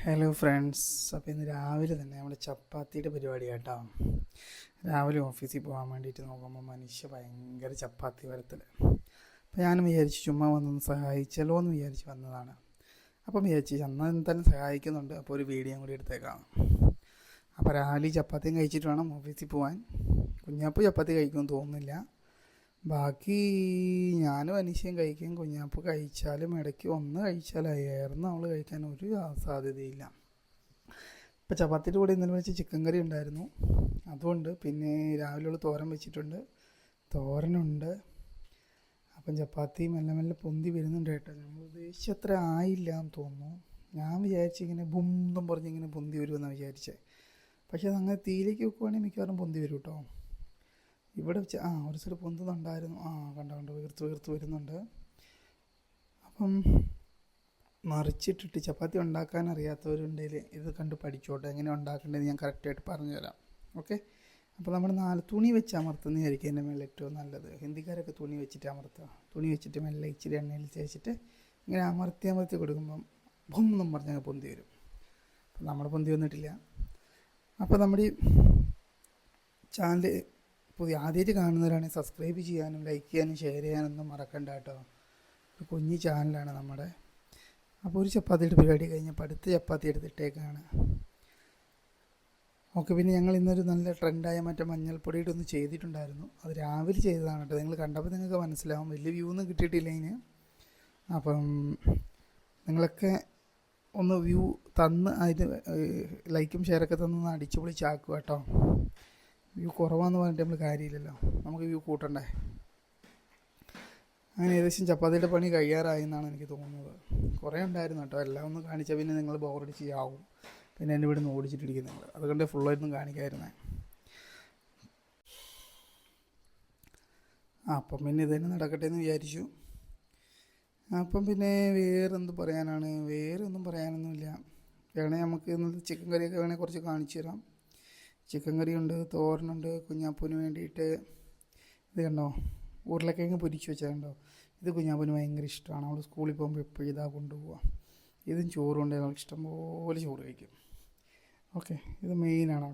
Hello friends. അപ്പോൾ ഇന്ന് രാവിലെ തന്നെ നമ്മുടെ ചപ്പാത്തിയുടെ പരിപാടി കേട്ടോ. രാവിലെ ഓഫീസിൽ പോകാൻ വേണ്ടിയിട്ട് നോക്കുമ്പോൾ മനുഷ്യ ഭയങ്കര ചപ്പാത്തി വരത്തൽ. അപ്പോൾ ഞാനും വിചാരിച്ച് ചുമ്മാ വന്നൊന്ന് സഹായിച്ചല്ലോ എന്ന് വിചാരിച്ച് വന്നതാണ്. അപ്പം വിചാരിച്ച് എന്നാൽ എന്തായാലും സഹായിക്കുന്നുണ്ട്, അപ്പോൾ ഒരു വീഡിയോ കൂടി എടുത്തേക്കാം. അപ്പോൾ രാവിലെ ചപ്പാത്തിയും കഴിച്ചിട്ട് വേണം ഓഫീസിൽ പോകാൻ. കുഞ്ഞാപ്പ് ചപ്പാത്തി കഴിക്കുമെന്ന് തോന്നുന്നില്ല. ബാക്കി ഞാനും അനീഷയും കഴിക്കും. കുഞ്ഞാപ്പ് കഴിച്ചാലും ഇടയ്ക്ക് ഒന്ന് കഴിച്ചാലായി, ഏർന്ന് അവൾ കഴിക്കാൻ ഒരു സാധ്യതയില്ല. ഇപ്പോൾ ചപ്പാത്തിയുടെ കൂടെ ഇന്നലെ വെച്ച് ചിക്കൻ കറി ഉണ്ടായിരുന്നു, അതുകൊണ്ട് പിന്നെ രാവിലെയുള്ള തോരൻ വെച്ചിട്ടുണ്ട്, തോരനുണ്ട്. അപ്പം ചപ്പാത്തി മെല്ലെ മെല്ലെ പൊന്തി വരുന്നുണ്ട് കേട്ടോ. നമ്മൾ ഉദ്ദേശിച്ചത്ര ആയില്ല എന്ന് തോന്നുന്നു. ഞാൻ വിചാരിച്ചിങ്ങനെ ബുംന്നും പറഞ്ഞിങ്ങനെ പൊന്തി വരുമെന്നാണ് വിചാരിച്ചത്. പക്ഷേ അതങ്ങനെ തീയിലേക്ക് വെക്കുവാണെങ്കിൽ മിക്കവാറും പൊന്തി വരും കേട്ടോ. ഇവിടെ വെച്ച് ഒരു സൈഡ് പൊന്തുന്നുണ്ടായിരുന്നു. കണ്ടോ വീർത്ത് വരുന്നുണ്ട്. അപ്പം മറിച്ചിട്ടിട്ട് ചപ്പാത്തി ഉണ്ടാക്കാൻ അറിയാത്തവരുണ്ടെങ്കിൽ ഇത് കണ്ട് പഠിച്ചോട്ടെ. എങ്ങനെ ഉണ്ടാക്കേണ്ടത് ഞാൻ കറക്റ്റായിട്ട് പറഞ്ഞുതരാം. ഓക്കെ. അപ്പോൾ നമ്മൾ 4 തുണി വെച്ച് അമർത്തുന്നതായിരിക്കും എൻ്റെ മേലെ ഏറ്റവും നല്ലത്. ഹിന്ദിക്കാരൊക്കെ തുണി വെച്ചിട്ട് അമർത്തുക. തുണി വെച്ചിട്ട് മെല്ലെ ഇച്ചിരി എണ്ണയിൽ തേച്ചിട്ട് ഇങ്ങനെ അമർത്തി കൊടുക്കുമ്പം ഭൂമെന്നും പറഞ്ഞങ്ങ് പൊന്തി വരും. അപ്പം നമ്മൾ പൊന്തി വന്നിട്ടില്ല. അപ്പോൾ നമ്മുടെ ഈ ചാനൽ ആദ്യമായിട്ട് കാണുന്നവരാണെങ്കിൽ സബ്സ്ക്രൈബ് ചെയ്യാനും ലൈക്ക് ചെയ്യാനും ഷെയർ ചെയ്യാനൊന്നും മറക്കണ്ട കേട്ടോ. ഒരു കുഞ്ഞു ചാനലാണ് നമ്മുടെ. അപ്പോൾ ഒരു ചപ്പാത്തിയുടെ പരിപാടി കഴിഞ്ഞപ്പോൾ അടുത്ത ചപ്പാത്തി എടുത്തിട്ടേക്കാണ്. ഓക്കെ. പിന്നെ ഞങ്ങൾ ഇന്നൊരു നല്ല ട്രെൻഡായ മറ്റേ മഞ്ഞൾപ്പൊടിയുടെ ഒന്ന് ചെയ്തിട്ടുണ്ടായിരുന്നു. അത് രാവിലെ ചെയ്തതാണ് കേട്ടോ. നിങ്ങൾ കണ്ടപ്പോൾ നിങ്ങൾക്ക് മനസ്സിലാവും. വലിയ വ്യൂ ഒന്നും കിട്ടിയിട്ടില്ല ഇതിന്. അപ്പം നിങ്ങളൊക്കെ ഒന്ന് വ്യൂ തന്ന് അതിന് ലൈക്കും ഷെയറൊക്കെ തന്നൊന്ന് അടിച്ചു പൊളിച്ചാക്കുക കേട്ടോ. വ്യൂ കുറവാന്ന് പറഞ്ഞിട്ട് നമ്മൾ കാര്യമില്ലല്ലോ, നമുക്ക് വ്യൂ കൂട്ടണ്ടേ. അങ്ങനെ ഏകദേശം ചപ്പാത്തിയുടെ പണി കഴിയാറായി എന്നാണ് എനിക്ക് തോന്നുന്നത്. കുറേ ഉണ്ടായിരുന്നു കേട്ടോ. എല്ലാം ഒന്ന് കാണിച്ചാൽ പിന്നെ നിങ്ങൾ ബോറടിച്ച് ആവും. പിന്നെ എൻ്റെ വീട് ഓടിച്ചിട്ടിരിക്കുന്നുണ്ട്, അതുകൊണ്ട് ഫുള്ളായിട്ടൊന്നും കാണിക്കാതിരുന്നേ. അപ്പം പിന്നെ ഇതന്നെ നടക്കട്ടെ എന്ന് വിചാരിച്ചു. അപ്പം പിന്നെ വേറൊന്നും പറയാനൊന്നുമില്ല. വേണമെങ്കിൽ നമുക്ക് ഇന്നത്തെ ചിക്കൻ കറിയൊക്കെ വേണമെങ്കിൽ കുറച്ച് കാണിച്ചു തരാം. ചിക്കൻ കറിയുണ്ട്, തോരനുണ്ട്. കുഞ്ഞാപ്പൂന് വേണ്ടിയിട്ട് ഇത് കണ്ടോ, ഉരുളക്കിഴങ്ങ് പൊരിച്ച് വെച്ചാൽ കണ്ടോ. ഇത് കുഞ്ഞാപ്പൂന് ഭയങ്കര ഇഷ്ടമാണ്. അവൾ സ്കൂളിൽ പോകുമ്പോൾ എപ്പോഴും ഇതാ കൊണ്ടുപോവുക. ഇതും ചോറുണ്ട്, അവൾക്ക് ഇഷ്ടംപോലെ ചോറ് കഴിക്കും. ഓക്കെ. ഇത് മെയിനാണ്.